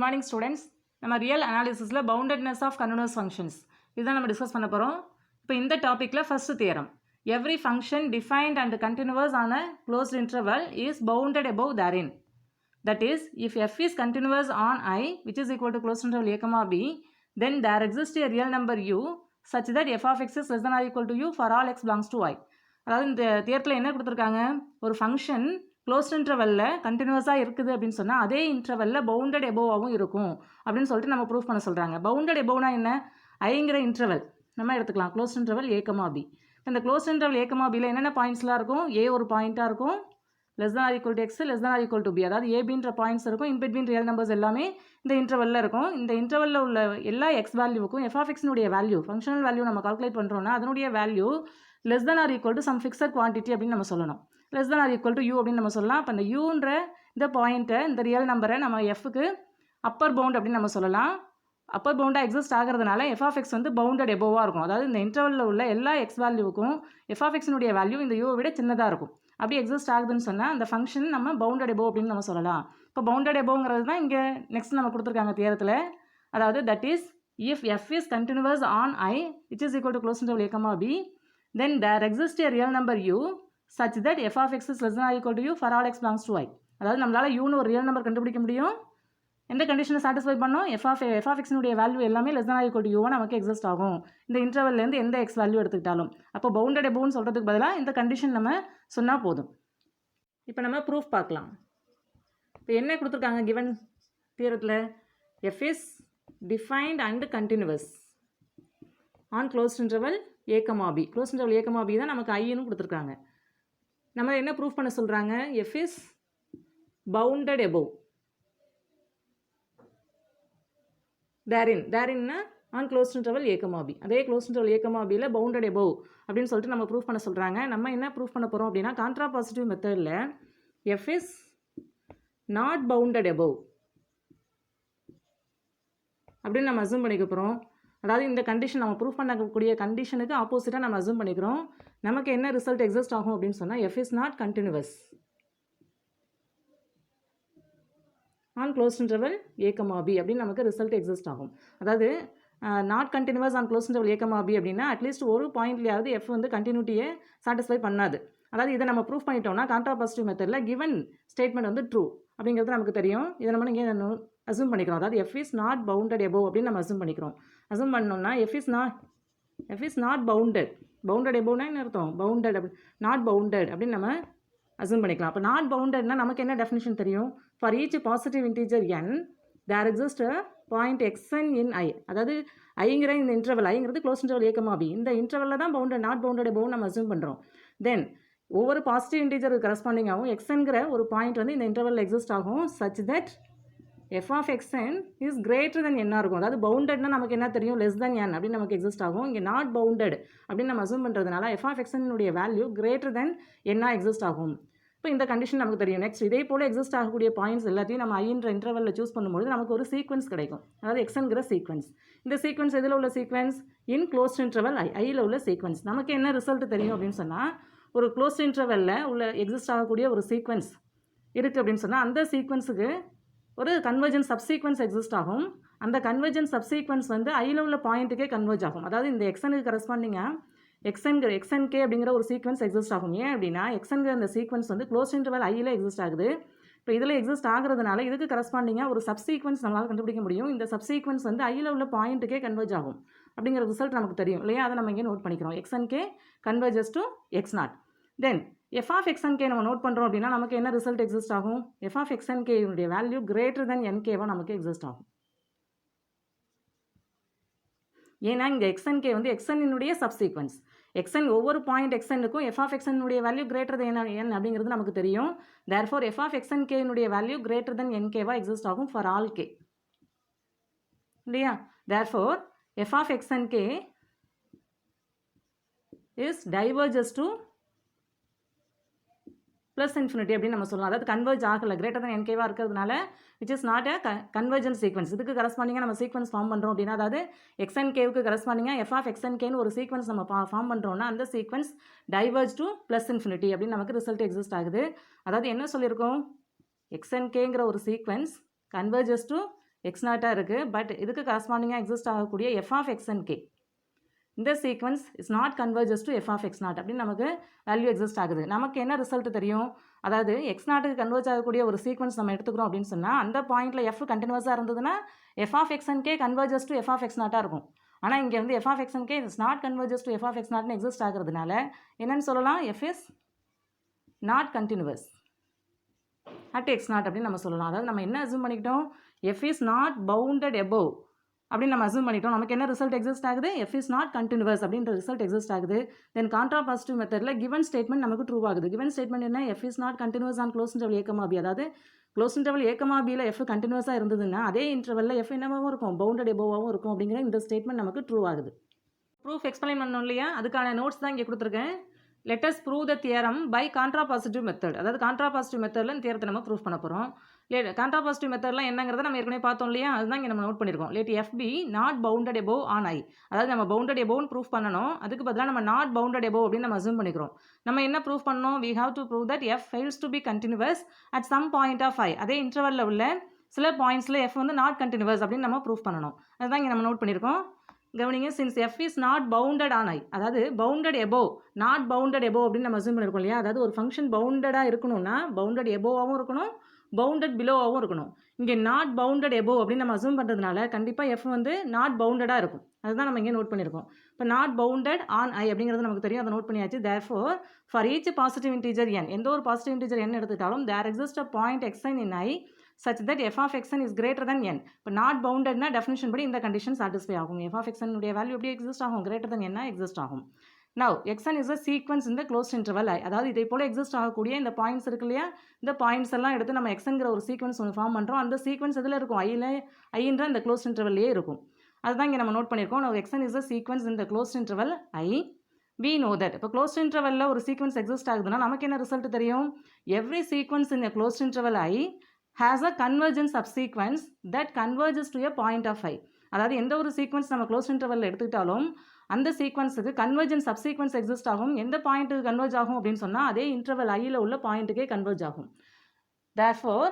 Morning students. நம்ம real அனாலிசிஸில் பவுண்டட்னஸ் of continuous functions இதுதான் நம்ம டிஸ்கஸ் பண்ண போகிறோம். இப்போ இந்த டாப்பிக்கில் first theorem, every function defined and continuous on a closed interval is bounded above therein. That is, if f is continuous on I which is equal to closed interval a comma b, then there exists a real number u such that f of x is less than or equal to u for all x belongs to I. அதாவது இந்த தியரத்தில் என்ன கொடுத்துருக்காங்க, ஒரு function closed இன்டர்வலில் கண்டினியூஸாக இருக்குது அப்படின்னு சொன்னால் அதே இன்டர்வலில் பவுண்டட் எபோவாகவும் இருக்கும் அப்படின்னு சொல்லிட்டு நம்ம ப்ரூஃப் பண்ண சொல்கிறாங்க. பவுண்டட் எபோவ்னா என்ன, ஐங்கிற இன்டர்வல் நம்ம எடுத்துக்கலாம், closed interval a comma b. இந்த க்ளோஸ்ட் இன்டர்வல் ஏ கமா பியில் என்னென்ன பாயிண்ட்ஸ்லாம் இருக்கும், ஏ ஒரு பாயிண்ட்டாக இருக்கும், லெஸ் தான் R equal to X, less தான் ஆர் ஈக்குவல் டு பி, அதாவது ஏபின்ற பாயிண்ட்ஸ் இருக்கும், இன்பிட்வீன் ரியல் நம்பர்ஸ் எல்லாமே இந்த இன்டர்வலில் இருக்கும். இந்த இன்டர்வலில் உள்ள எல்லா X வேல்யூவுக்கும் F of எக்ஸினுடைய value, functional value நம்ம கால்குலேட் பண்ணுறோம்னா அதனுடைய value less than R equal to some fixed quantity அப்படின்னு நம்ம சொல்லணும். Less than R equal to you அப்படின்னு நம்ம சொல்லலாம். அப்போ அந்த யூன்ற இந்த பாயிண்ட்டை, இந்த ரியல் நம்பரை நம்ம எஃப்க்கு அப்பர் பவுண்ட் அப்படின்னு நம்ம சொல்லலாம். அப்பர் பவுண்டாக எக்ஸிஸ்ட் ஆகிறதுனால எஃப் ஆஃப் எக்ஸ் வந்து பவுண்டட் எபோவாக இருக்கும். அதாவது இந்த இன்டர்வலில் உள்ள எல்லா எக்ஸ் வேல்யூவுக்கும் எஃப் ஆஃப் எக்ஸினுடைய வேல்யூ இந்த யூவை விட சின்னதாக இருக்கும். அப்படி எக்ஸிஸ்ட் ஆகுதுன்னு சொன்னால் அந்த ஃபங்க்ஷன் நம்ம பவுண்டட் எபோவ் அப்படின்னு நம்ம சொல்லலாம். இப்போ பவுண்டட் எபோங்கிறது தான் இங்கே நெக்ஸ்ட் நம்ம கொடுத்துருக்காங்க தியரத்தில். அதாவது that is if F is continuous on I which is equal to close interval a comma b, then there exists a real number u such that f of x is less than or equal to u for all x belongs to I. அதாவது நம்மளால் யூன்னு ஒரு real number கண்டுபிடிக்க முடியும். எந்த கண்டிஷனை satisfy பண்ணோம், F of எக்ஸினுடைய value எல்லாமே less than or equal to யூவாக நமக்கு எக்ஸிஸ்ட் ஆகும் இந்த இன்டர்வல்லேருந்து எந்த எக்ஸ் வேல்யூ எடுத்துக்கிட்டாலும். அப்போ பவுண்டட் எபோவ்னு சொல்கிறதுக்கு பதிலாக இந்த கண்டிஷன் நம்ம சொன்னால் போதும். இப்போ நம்ம ப்ரூஃப் பார்க்கலாம். இப்போ என்ன கொடுத்துருக்காங்க கிவன் தியரத்தில், f is defined and continuous on closed interval a comma b. Closed interval a comma b தான் நமக்கு ஐன்னு கொடுத்துருக்காங்க. நம்ம என்ன ப்ரூஃப் பண்ண சொல்கிறாங்க, எஃப் இஸ் பவுண்டட் எபோவ் தேரின்னா on closed interval a comma பி. அதே க்ளோஸ்ட் இன்டர்வல் ஏ கமா பியில் பவுண்டட் எபோவ் அப்படின்னு சொல்லிட்டு நம்ம ப்ரூஃப் பண்ண சொல்கிறாங்க. நம்ம என்ன ப்ரூஃப் பண்ண போகிறோம் அப்படின்னா, கான்ட்ராபாசிட்டிவ் மெத்தடில் F is not bounded above அப்படின்னு நம்ம அஸ்யூம் பண்ணிக்க போகிறோம். அதாவது இந்த கண்டிஷன் நம்ம ப்ரூஃப் பண்ணக்கூடிய கண்டிஷனுக்கு ஆப்போசிட்டாக நம்ம அஸ்யூம் பண்ணிக்கிறோம். நமக்கு என்ன ரிசல்ட் எக்ஸிஸ்ட் ஆகும் அப்படின்னு சொன்னால், f is not continuous on closed interval a comma b அப்படின்னு நமக்கு ரிசல்ட் எக்ஸிஸ்ட் ஆகும். அதாவது not continuous on closed interval a comma b அப்படின்னா அட்லீஸ்ட் ஒரு பாயிண்ட்லையாவது எஃப் வந்து கண்டினியூட்டியை சாட்டிஸ்ஃபை பண்ணாது. அதாவது இதை நம்ம ப்ரூஃப் பண்ணிட்டோம்னா கான்ட்ராபாசிட்டிவ் மெத்தடில் கிவன் ஸ்டேட்மெண்ட் வந்து ட்ரூ அப்படிங்கிறது நமக்கு தெரியும். இதை நம்ம இங்கே அஸ்யூம் பண்ணிக்கிறோம். அதாவது F is not bounded above அப்படின்னு நம்ம அஸ்யூம் பண்ணிக்கிறோம். அஸ்யூம் பண்ணோம்னா எஃப் இஸ் நாட் பவுண்டட் எபோவ்னா என்ன அர்த்தம், பவுண்டட் நாட் பவுண்டட் அப்படின்னு நம்ம அஸ்யூம் பண்ணிக்கலாம். அப்போ நாட் பவுண்டட்னா நமக்கு என்ன டெஃபினிஷன் தெரியும், for each positive integer n there exist point xn in I. அதாவது ஐங்கிற இந்த இன்டர்வல், ஐங்கிறது close interval a comma b, இந்த இன்டர்வலில் தான் பவுண்டட் நாட் பவுண்டட் எபோவ் நம்ம அஸ்யூம் பண்ணுறோம். தென் ஒவ்வொரு பாசிட்டிவ் இன்டீஜருக்கு கரஸ்பாண்டிங்காகவும் எக்ஸ்ங்கிற ஒரு பாயிண்ட் வந்து இந்த இன்டர்வலில் எக்ஸிஸ்ட் ஆகும் such that f of x n is greater than என்ன இருக்கும். அதாவது பவுண்டட்னா நமக்கு என்ன தெரியும், லெஸ் தென் என் அப்படின்னு நமக்கு எக்ஸிஸ்ட் ஆகும். இங்கே நாட் பவுண்டட் அப்படின்னு நம்ம அஸ்யூம் பண்ணுறதுனால எஃப் ஆஃப் எக்ஸ்என்னுடைய வேல்யூ கிரேட்டர் தென் என்ன எக்ஸிஸ்ட் ஆகும். இப்போ இந்த கண்டிஷன் நமக்கு தெரியும். நெக்ஸ்ட் இதே போல் எக்ஸிஸ்ட் ஆகக்கூடிய பாயிண்ட்ஸ் எல்லாத்தையும் நம்ம ஐன்ற இன்டர்வலில் சூஸ் பண்ணும்போது நமக்கு ஒரு சீக்வன்ஸ் கிடைக்கும். அதாவது எக்ஸ்ங்கிற சீக்வன்ஸ். இந்த சீக்வன்ஸ் எதில் உள்ள சீக்வன்ஸ், இன் க்ளோஸ்ட் இன்டர்வல் ஐயில் உள்ள சீக்வன்ஸ். நமக்கு என்ன ரிசல்ட் தெரியும் அப்படின்னு சொன்னால், ஒரு க்ளோஸ்ட் இன்டர்வலில் உள்ள எக்ஸிஸ்ட் ஆகக்கூடிய ஒரு சீக்வன்ஸ் இருக்குது அப்படின்னு சொன்னால் அந்த சீக்வன்ஸுக்கு ஒரு கன்வர்ஜென்ஸ் சப்சீக்வன்ஸ் எக்ஸிஸ்ட் ஆகும். அந்த கன்வர்ஜென்ஸ் சப்சீக்வன்ஸ் வந்து ஐயில் உள்ள பாயிண்ட்டுக்கே கன்வர்ஜ் ஆகும். அதாவது இந்த எக்ஸனுக்கு கரஸ்பாண்டிங்காக எக்ஸ்என்கே அப்படிங்கிற ஒரு சீக்வன்ஸ் எக்ஸிஸ்ட் ஆகும். ஏன் அப்படின்னா எக்ஸ்ங்கிற அந்த சீக்வன்ஸ் வந்து க்ளோஸ் இன்டர்வல் ஐயில் எக்ஸிஸ்ட் ஆகுது. இப்போ இதில் எக்ஸிஸ்ட் ஆகிறதுனால இதுக்கு கரஸ்பாண்டிங்காக ஒரு சப்சீக்வன்ஸ் நம்மளால் கண்டுபிடிக்க முடியும். இந்த சப்சீக்வன்ஸ் வந்து ஐயில் உள்ள பாயிண்ட்டுக்கே கன்வர்ஜ் ஆகும் அப்படிங்கிற ரிசல்ட் நமக்கு தெரியும் இல்லையா. அதை நம்ம இங்கே நோட் பண்ணிக்கிறோம். X n k converges to x naught. Then f of x n k நம்ம நோட் பண்ணுறோம் அப்படின்னா நமக்கு என்ன ரிசல்ட் எக்ஸிஸ்ட் ஆகும், எஃப் ஆஃப் எக்ஸ்என்கேனுடைய வேல்யூ கிரேட்டர் தென் என்கேவாக நமக்கு எக்ஸிஸ்ட் ஆகும். ஏன்னா இங்கே எக்ஸ்என்கே வந்து எக்ஸ்என்னுடைய சப்சீக்வன்ஸ். எக்ஸ்என் ஒவ்வொரு பாயிண்ட் எக்ஸ்என்னுக்கும் எஃப் ஆஃப் எக்ஸ்என்னுடைய வேல்யூ கிரேட்டர் தென் என் அப்படிங்கிறது நமக்கு தெரியும். தேர்ஃபோர் எஃப் ஆஃப் எக்ஸ்என்கேனுடைய வேல்யூ கிரேட்டர் தென் என்கேவாக எக்ஸிஸ்ட் ஆகும் ஃபார் ஆல் கே இல்லையா. Therefore f of எக்ஸ்என்கே is diverges to plus infinity அப்படின்னு நம்ம சொல்லலாம். அதாவது கன்வர்ஜ் ஆகலை, கிரேட்டர் தன் என்கேவாக இருக்கிறதுனால which is not a convergent sequence. இதுக்கு கரஸ்பாண்டிங்காக நம்ம சீக்வன்ஸ் ஃபார்ம் பண்ணுறோம் அப்படின்னா, அதாவது எக்ஸ்என்கேவுக்கு கரஸ்பாண்டிங்காக எஃப் ஆஃப் எக்ஸ்என்கேன்னு ஒரு சீக்வன்ஸ் நம்ம ஃபார்ம் பண்ணுறோம்னா அந்த sequence diverge to plus infinity அப்படின்னு நமக்கு ரிசல்ட் எக்ஸிஸ்ட் ஆகுது. அதாவது என்ன சொல்லியிருக்கோம், எக்ஸ்என்கேங்கிற ஒரு சீக்வன்ஸ் கன்வர்ஜஸ் டு எக்ஸ் நாட்டாக இருக்குது. பட் இதுக்கு கரஸ்பாண்டிங்காக எக்ஸிஸ்ட் ஆகக்கூடிய f of x and k இந்த sequence is not converges to f of x naught அப்படின்னு நமக்கு வேல்யூ எக்ஸிஸ்ட் ஆகுது. நமக்கு என்ன ரிசல்ட் தெரியும்? அதாவது எக்ஸ் நாட்டுக்கு கன்வர்ஜ் ஆகக்கூடிய ஒரு சீக்வன்ஸ் நம்ம எடுத்துக்கிறோம் அப்படின்னு சொன்னால் அந்த பாயிண்ட்டில் எஃப் கண்டினியூஸாக இருந்ததுன்னா f of x and k converges to f of x நாட்டாக இருக்கும். ஆனால் இங்கே வந்து f of x and k is not converges to f of x நாட்னு எக்ஸிஸ்ட் ஆகிறதுனால என்னென்னு சொல்லலாம்? F is not continuous at x naught அப்படின்னு நம்ம சொல்லலாம். அதாவது நம்ம என்ன அசூம் பண்ணிக்கிட்டோம்? F is not bounded above அப்படின்னு நம்ம அசூம் பண்ணிட்டோம். நமக்கு என்ன ரிசல்ட் எக்ஸிஸ்ட் ஆகுது? எஃப் இஸ் நாட் கண்டினியூவஸ் அப்படின்ற ரிசல்ட் எக்ஸிஸ்ட் ஆகுது. தென் கான்ட்ராபாசிட்டிவ் மெத்தடில் கிவன் ஸ்டேட்மெண்ட் நமக்கு ட்ரூ ஆகுது. கிவன் ஸ்டேட்மெண்ட் என்ன? F is not continuous on close interval a, b. அதாவது க்ளோஸ் இன்டர்வல் ஏ, பியில் எஃப் கண்டினியூஸாக இருந்ததுன்னா அதே இன்டர்வலில் எஃப் என்னவாகவும் இருக்கும்? பவுண்டட் எபோவாகவும் இருக்கும் அப்படிங்கிற இந்த ஸ்டேட்மெண்ட் நமக்கு ட்ரூ ஆகுது. ப்ரூஃப் எக்ஸ்பிளைன் பண்ணணும் இல்லையா? அதுக்கான நோட்ஸ் தான் இங்கே கொடுத்துருக்கேன். let us prove the theorem by contrapositive method. அதாவது contrapositive மெத்தடில் இந்த தியரத்தை நம்ம ப்ரூஃப் பண்ண போகிறோம். contrapositive மெத்தட்லாம் என்னங்கிறத நம்ம ஏற்கனவே பார்த்தோம் இல்லையா? அதுதான் இங்கே நம்ம நோட் பண்ணியிருக்கோம். let f be not bounded above on I. அதாவது நம்ம bounded aboveன்னு ப்ரூஃப் பண்ணணும். அதுக்கு பதிலாக நம்ம not bounded above அப்படின்னு நம்ம அசூம் பண்ணிக்கிறோம். நம்ம என்ன ப்ரூஃப் பண்ணணும்? we have to prove that f fails to be continuous at some point of I. அதே இன்டர்வலில் உள்ள சில பாயிண்ட்ஸில் f வந்து நாட் கண்டினியூவஸ் அப்படின்னு நம்ம ப்ரூஃப் பண்ணணும். அதுதான் இங்கே நம்ம நோட் பண்ணியிருக்கோம். கவனிங்க, since f is not bounded on I, அதாவது bounded above not bounded above அப்படின்னு நம்ம அசூம் பண்ணியிருக்கோம் இல்லையா? அதாவது ஒரு ஃபங்க்ஷன் பவுண்டடாக இருக்கணும்னா பவுண்டட் எபோவாகவும் இருக்கணும், பவுண்டட் பிலோவாகவும் இருக்கணும். இங்கே நாட் பவுண்டட் எபோவ் அப்படின்னு நம்ம அசூம் பண்ணுறதுனால கண்டிப்பாக எஃப் வந்து நாட் பவுண்டடாக இருக்கும். அதுதான் நம்ம இங்கே நோட் பண்ணியிருக்கோம். இப்போ நாட் பவுண்டட் ஆன் ஐ அப்படிங்கிறது நமக்கு தெரியும், அதை நோட் பண்ணியாச்சு. Therefore for each positive integer n, எந்த ஒரு பாசிட்டிவ் இன்டீஜர் n எடுத்துட்டாலும் there exist a point xn in I such that f of xn is greater than n. இப்போ நாட் பவுண்டட்னா டெஃபினிஷன் படி இந்த கண்டிஷன் சாட்டிஸ்ஃபை ஆகும். f of xn உடைய value எப்படி exist ஆகும்? கிரேட்டர் than n எக்ஸிஸ்ட் ஆகும். Now xn is a sequence in the closed interval I. அதாவது இதை போல எக்ஸிஸ்ட் ஆகக்கூடிய இந்த பாயிண்ட்ஸ் இருக்கு இல்லையா? இந்த பாயிண்ட்ஸ் எல்லாம் எடுத்து நம்ம xnங்கிற ஒரு சீக்வன்ஸ் ஒன்று ஃபார்ம் பண்ணுறோம். அந்த சீக்வன்ஸ் எதில் இருக்கும்? ஐன்ற இந்த க்ளோஸ்ட் இன்டர்வல்லே இருக்கும். அதுதான் இங்கே நம்ம நோட் பண்ணியிருக்கோம். Now xn is a sequence in the closed interval I. We know that. இப்போ க்ளோஸ்ட் இன்டர்வலில் ஒரு சீக்வன்ஸ் எக்ஸிஸ்ட் ஆகுதுன்னா நமக்கு என்ன ரிசல்ட் தெரியும்? Every sequence in a closed interval I has a convergent subsequence that converges to a point of I. அதாவது எந்த ஒரு sequence நம்ம க்ளோஸ் இன்டர்வலில் எடுத்துக்கிட்டாலும் அந்த சீக்வன்ஸுக்கு கன்வர்ஜென்ட் சப்சீக்வன்ஸ் எக்ஸிஸ்ட் ஆகும். எந்த பாயிண்ட்டுக்கு கன்வர்ஜ் ஆகும் அப்படின்னு சொன்னால் அதே இன்டர்வல் ஐயில் உள்ள பாயிண்ட்டுக்கே கன்வர்ஜ் ஆகும். Therefore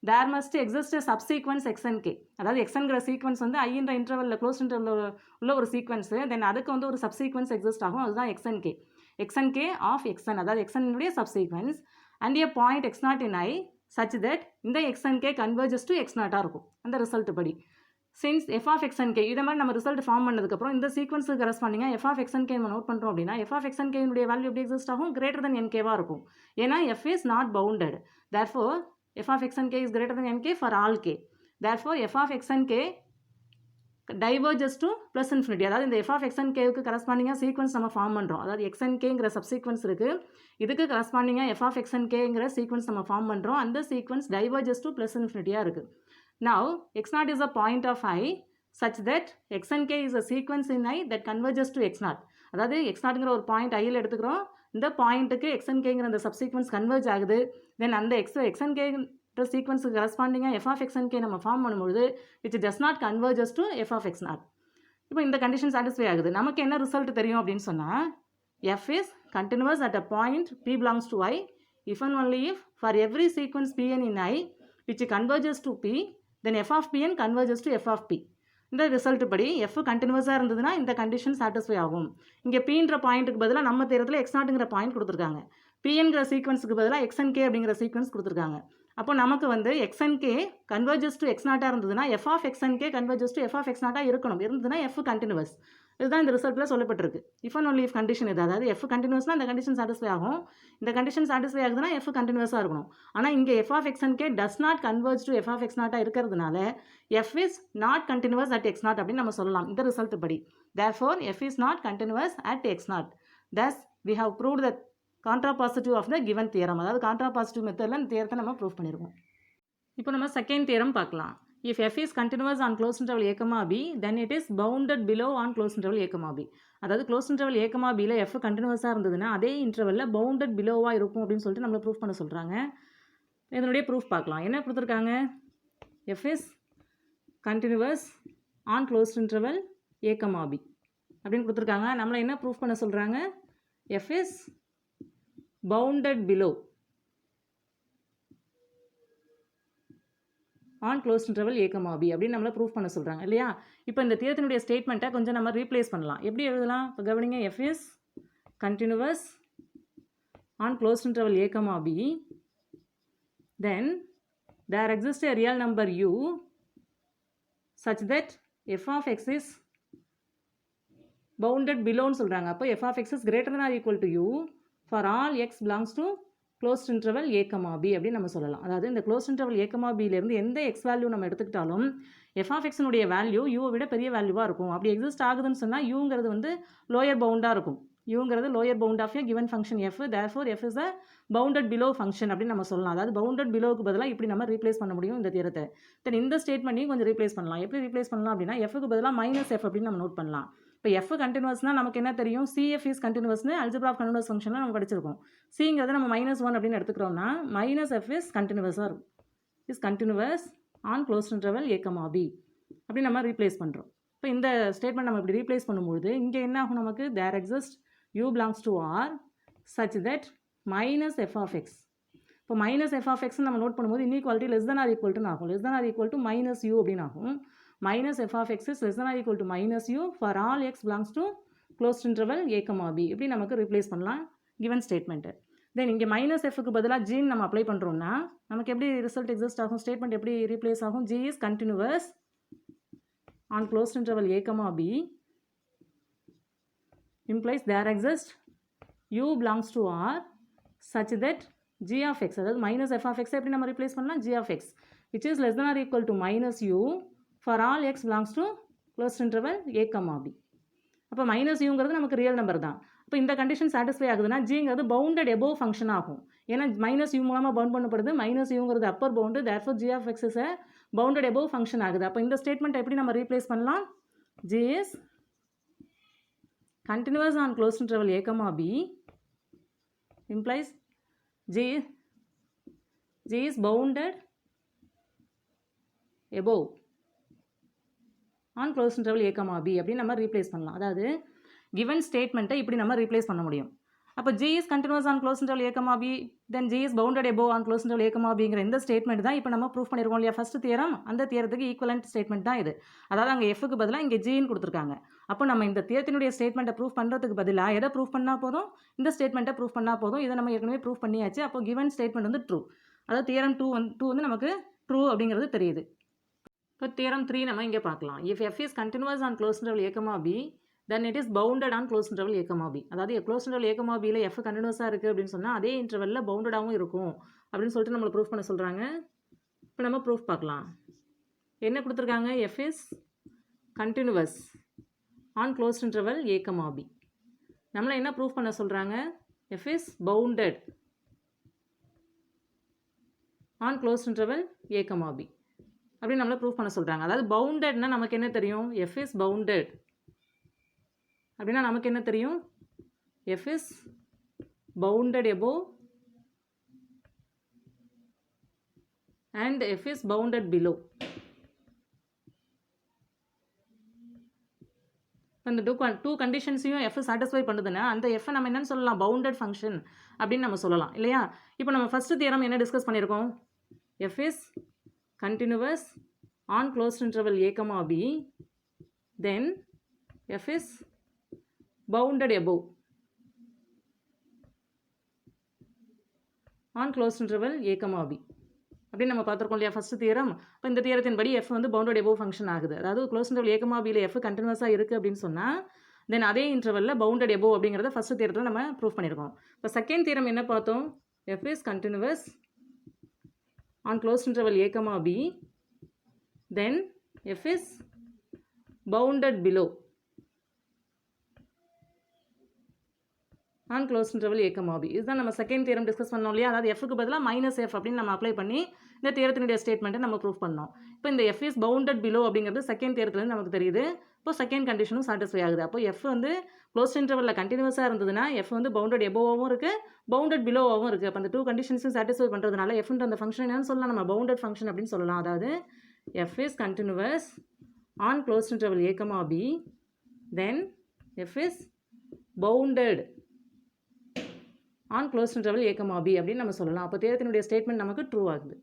there must exist a subsequence xnk. அதாவது xnங்கிற சீக்வன்ஸ் வந்து ஐன்ற இன்டர்வலில் க்ளோஸ் இன்டர்வலில் உள்ள ஒரு சீக்வன்ஸு, தென் அதுக்கு வந்து ஒரு சப்சீக்வன்ஸ் எக்ஸிஸ்ட் ஆகும். அதுதான் xnk ஆஃப் xn, அதாவது xn-உடைய subsequence and a point x0 in I such that இந்த xnk converges to x0 இருக்கும் அந்த ரிசல்ட் படி. சின்ஸ் f of xnk இதை மாதிரி நம்ம ரிசல்ட் ஃபார்ம் பண்ணதுக்கப்புறம் இந்த சீக்வன்ஸுக்கு கரஸ்பாண்டிங்காக f of xnk நம்ம நோட் பண்ணுறோம் அப்படின்னா f of xnk-னுடைய வேல்யூ எப்படி எக்ஸிஸ்ட் ஆகும்? கிரேட்டர் than nk-வா இருக்கும். ஏன்னா f is not bounded. Therefore f of xnk is greater than nk for all k. Therefore f of xnk diverges to plus infinity. அதாவது இந்த f of xnk-க்கு கரஸ்பாண்டிங்காக sequence நம்ம form பண்ணுறோம். அதாவது xnk-ங்கிற subsequence இருக்குது, இதுக்கு கரஸ்பாண்டிங்காக f of xnk-ங்கிற சீக்வன்ஸ் நம்ம form பண்ணுறோம். அந்த சீக்வன்ஸ் diverges to plus infinity-யாக இருக்குது. Now x0 is a point of I such that xnk is a sequence in I that converges to x0. அதாவது x0ங்கிற ஒரு பாயிண்ட் ஐயில் எடுத்துக்கிறோம், இந்த பாயிண்ட்டுக்கு xnk-ங்கிற அந்த சப்சீக்வன்ஸ் கன்வர்ஜ் ஆகுது. தென் அந்த xnk சீக்வன்ஸுக்கு கரஸ்பாண்டிங்காக f of xnk நம்ம ஃபார்ம் பண்ணும்போது which does not converges to f of x0. இப்போ இந்த கண்டிஷன் சாட்டிஸ்ஃபை ஆகுது. நமக்கு என்ன ரிசல்ட் தெரியும் அப்படின்னு சொன்னால் f is continuous at a point p belongs to I if and only if for every sequence pn in I which converges to p then f of pn converges to f of p. இந்த result படி f கண்டினியூஸாக இருந்ததுன்னா இந்த condition satisfy ஆகும். இங்கே pன்ற பாயிண்ட்டுக்கு பதிலாக நம்ம தேரத்தில் x0ங்கிற பாயிண்ட் கொடுத்துருக்காங்க, pnங்கிற சீக்வன்ஸுக்கு பதிலாக xnk அப்படிங்கிற சீக்வன்ஸ் கொடுத்துருக்காங்க. அப்போ நமக்கு வந்து xnk கன்வர்ஜஸ் டு x0 இருந்ததுன்னா f of xnk converges to f of x0 இருக்கணும். இருந்ததுன்னா f கண்டினியூஸ். இதுதான் இந்த ரிசல்ட்டில் சொல்லப்பட்டிருக்கு. If and only if condition இது, அதாவது f கண்டினியூஸ்னால் இந்த கண்டிஷன் சாட்டிஸ்ஃபை ஆகும். இந்த கண்டிஷன் சாட்டிஸ்ஃபை ஆகுதுன்னா f கண்டினியூஸாக இருக்கணும். ஆனால் இங்கே f of xnk does not converge to f of x0 இருக்கிறதுனால f is not continuous at x0 அப்படின்னு நம்ம சொல்லலாம் இந்த ரிசல்ட் படி. Therefore f is not continuous at x0. Thus we have proved the contrapositive of the given theorem. அதாவது contrapositive மெத்தடில் இந்த தியரத்தை நம்ம ப்ரூவ் பண்ணியிருக்கோம். இப்போ நம்ம செகண்ட் தியரம் பார்க்கலாம். If f is continuous on closed interval a, b, then it is bounded below on closed interval a, b. அதாவது closed interval a, bல f கண்டினியூஸாக இருந்ததுன்னா அதே இன்டர்வலில் பவுண்டட் பிலோவாக இருக்கும் அப்படின்னு சொல்லிட்டு நம்மளை ப்ரூஃப் பண்ண சொல்கிறாங்க. இதனுடைய ப்ரூஃப் பார்க்கலாம். என்ன கொடுத்துருக்காங்க? f is continuous on closed interval a, b அப்படின்னு கொடுத்துருக்காங்க. நம்மளை என்ன ப்ரூஃப் பண்ண சொல்கிறாங்க? f is bounded below on close interval a, b அப்படின்னு நம்மளை ப்ரூஃப் பண்ண சொல்கிறாங்க இல்லையா. இப்போ இந்த தியரத்தினுடைய ஸ்டேட்மெண்ட்டை கொஞ்சம் நம்ம ரீப்ளேஸ் பண்ணலாம். எப்படி எழுதலாம்? இப்போ கவனிங்க, f is continuous on closed interval a, b, then there exists a real number u such that f of x is bounded below ன்னு சொல்கிறாங்க. அப்போ f of x is greater than or equal to u for all x belongs to closed interval a, b அப்படின்னு நம்ம சொல்லலாம். அதாவது இந்த closed interval a, bலேருந்து எந்த x value நம்ம எடுத்துக்கிட்டாலும் f of xனுடைய வேல்யூ யூவை விட பெரிய வேல்யூவாக இருக்கும். அப்படி எக்ஸிஸ்ட் ஆகுதுன்னு சொன்னால் யூங்கிறது வந்து லோயர் பவுண்டாக இருக்கும். யூங்கிறது lower bound of a given function f, therefore f is a bounded below function அப்படின்னு நம்ம சொல்லலாம். அதாவது பவுண்டட் பிலோவுக்கு பதிலாக இப்படி நம்ம ரீப்ளேஸ் பண்ண முடியும் இந்த தியரத்தை. தென் இந்த ஸ்டேட்மெண்ட்டையும் கொஞ்சம் ரீப்ளேஸ் பண்ணலாம். எப்படி ரீப்ளேஸ் பண்ணலாம் அப்படின்னா f-க்கு பதிலாக -f அப்படின்னு நம்ம நோட் பண்ணலாம். இப்போ f கண்டினியூஸ்னால் நமக்கு என்ன தெரியும்? cf is continuousனு அல்ஜிப்ரா ஆஃப் கண்டினியூஸ் ஃபங்க்ஷனில் நம்ம படிச்சிருக்கோம். cங்கிறத நம்ம -1 அப்படின்னு எடுத்துக்கிறோம்னா -f is கண்டினியூஸாக இருக்கும். Is continuous on closed interval a, b அப்படி நம்ம ரீப்ளேஸ் பண்ணுறோம். இப்போ இந்த ஸ்டேட்மெண்ட் நம்ம இப்படி ரீப்ளேஸ் பண்ணும்போது இங்கே என்ன ஆகும்? நமக்கு there exists u belongs to r such that -f of x. இப்போ -f of x நம்ம நோட் பண்ணும்போது inequality less than or equal to ஆகும். less than or equal to -u அப்படின்னு ஆகும். -f of x is less than or equal to -u for all x belongs to closed interval a, b இப்படி நமக்கு replace பண்ணலாம் given statement. தென் இங்கே -fக்கு பதிலாக g நம்ம apply பண்ணுறோம்னா நமக்கு எப்படி ரிசல்ட் எக்ஸிஸ்ட் ஆகும்? ஸ்டேட்மெண்ட் எப்படி ரீப்ளேஸ் ஆகும்? g is continuous on closed interval a, b implies there exists u belongs to r such that g of x, அதாவது -f of x எப்படி நம்ம ரீப்ளேஸ் பண்ணலாம்? g of x which is less than or equal to -u for all x belongs to closed interval a, b. அப்போ -uங்கிறது நமக்கு real number தான். அப்போ இந்த condition satisfy ஆகுதுன்னா ஜிங்கிறது பவுண்டட் எபோவ் ஃபங்க்ஷன் ஆகும். ஏன்னா -u மூலமாக பவுண்ட் பண்ணப்படுது. -uங்கிறது upper bound, therefore g of x is a bounded above function ஆகுது. அப்போ இந்த ஸ்டேட்மெண்ட் எப்படி நம்ம ரீப்ளேஸ் பண்ணலாம்? g is continuous on closed interval a, b implies g is bounded above on closed interval a, b அப்படின்னு நம்ம replace பண்ணலாம். அதாவது given ஸ்டேட்மெண்ட்டை இப்படி நம்ம ரீப்ளேஸ் பண்ண முடியும். அப்போ g is continuous on closed interval a, b then g is bounded above on closed interval a, bங்கிற இந்த ஸ்டேட்மெண்ட் தான் இப்போ நம்ம ப்ரூஃப் பண்ணியிருக்கோம் இல்லையா ஃபர்ஸ்ட் தியரம். அந்த தியரத்துக்கு ஈக்குவலண்ட் ஸ்டேட்மெண்ட் தான் இது. அதாவது அங்கே f-க்கு பதிலாக இங்கே g-ன்னு கொடுத்துருக்காங்க. அப்போ நம்ம இந்த தியரத்தினுடைய ஸ்டேட்மெண்ட்டை ப்ரூஃப் பண்ணுறதுக்கு பதிலாக எதை ப்ரூஃப் பண்ணால் போதும்? இந்த ஸ்டேட்மெண்ட்டை ப்ரூஃப் பண்ணால் போதும். இதை நம்ம ஏற்கனவே ப்ரூஃப் பண்ணியாச்சு. அப்போ given ஸ்டேட்மெண்ட் வந்து ட்ரூ. அதாவது தியரம் 2 வந்து நமக்கு ட்ரூ அப்படிங்கிறது தெரியுது. இப்போ தியரம் 3 நம்ம இங்கே பார்க்கலாம். if f is continuous on closed interval a, b then it is bounded on closed interval a, b. அதாவது closed interval a, bல f கண்டினியூஸாக இருக்குது அப்படின்னு சொன்னால் அதே இன்டர்வலில் பவுண்டடாகவும் இருக்கும் அப்படின்னு சொல்லிட்டு நம்மளை ப்ரூஃப் பண்ண சொல்கிறாங்க. இப்போ நம்ம ப்ரூஃப் பார்க்கலாம். என்ன கொடுத்துருக்காங்க? f is continuous on closed interval a, b. நம்மளை என்ன ப்ரூஃப் பண்ண சொல்கிறாங்க? f is bounded on closed interval a, b அப்படின்னு நம்மளை ப்ரூஃப் பண்ண சொல்கிறாங்க. அதாவது பவுண்டட்னா நமக்கு என்ன தெரியும்? f is bounded அப்படின்னா நமக்கு என்ன தெரியும்? f is bounded above and f is bounded below. இந்த டூ கண்டிஷன்ஸையும் f சாட்டிஸ்ஃபை பண்ணுதுன்னா அந்த f நம்ம என்னன்னு சொல்லலாம்? பவுண்டட் ஃபங்க்ஷன் அப்படின்னு நம்ம சொல்லலாம் இல்லையா. இப்போ நம்ம ஃபர்ஸ்ட் தியரம் என்ன டிஸ்கஸ் பண்ணியிருக்கோம்? f is continuous on closed interval a, b then f is bounded above on closed interval a, b அப்படின்னு நம்ம பார்த்துருக்கோம் இல்லையா ஃபர்ஸ்ட் தியரம். இப்போ இந்த தியரத்தின்படி f வந்து பவுண்டட் எபோவ் ஃபங்க்ஷன் ஆகுது. அதாவது க்ளோஸ் இன்டர்வல் a, bல f கண்டினியூஸாக இருக்குது அப்படின்னு சொன்னால் தென் அதே இன்டர்வலில் பவுண்டட் எபோவ் அப்படிங்கிறத ஃபர்ஸ்ட் தியரத்தில் நம்ம ப்ரூஃப் பண்ணியிருக்கோம். இப்போ செகண்ட் தியரம் என்ன பார்த்தோம்? f is continuous on closed interval a, b then f is bounded below on closed interval a, b. இதுதான் நம்ம செகண்ட் தியரம் டிஸ்கஸ் பண்ணோம் இல்லையா. அதாவது f-க்கு பதிலாக -f அப்படின்னு நம்ம அப்ளை பண்ணி இந்த தியரத்தினுடைய ஸ்டேட்மெண்ட்டை நம்ம ப்ரூஃப் பண்ணோம். இப்போ இந்த f is bounded below அப்படிங்கிறது செகண்ட் தியரத்துலேருந்து நமக்கு தெரியுது. இப்போ செகண்ட் கண்டிஷனும் சாட்டிஸ்ஃபை ஆகுது. அப்போ f வந்து க்ளோஸ்ட் இன்டர்வலில் கண்டினியூஸாக இருந்ததுன்னா f வந்து பவுண்டட் எபோவாகவும் இருக்குது, பவுண்டட் பிலோவாகவும் இருக்குது. அப்போ அந்த டூ கண்டிஷன்ஸும் சாட்டிஸ்ஃபை பண்ணுறதுனால fன்ற அந்த ஃபங்க்ஷன் என்னன்னு சொல்லலாம்? நம்ம பவுண்டட் ஃபங்க்ஷன் அப்படின்னு சொல்லலாம். அதாவது f is continuous on closed interval a, b then f is bounded on closed interval a, b அப்படின்னு நம்ம சொல்லலாம். அப்போ தியரத்தினுடைய ஸ்டேட்மெண்ட் நமக்கு ட்ரூ ஆகுது.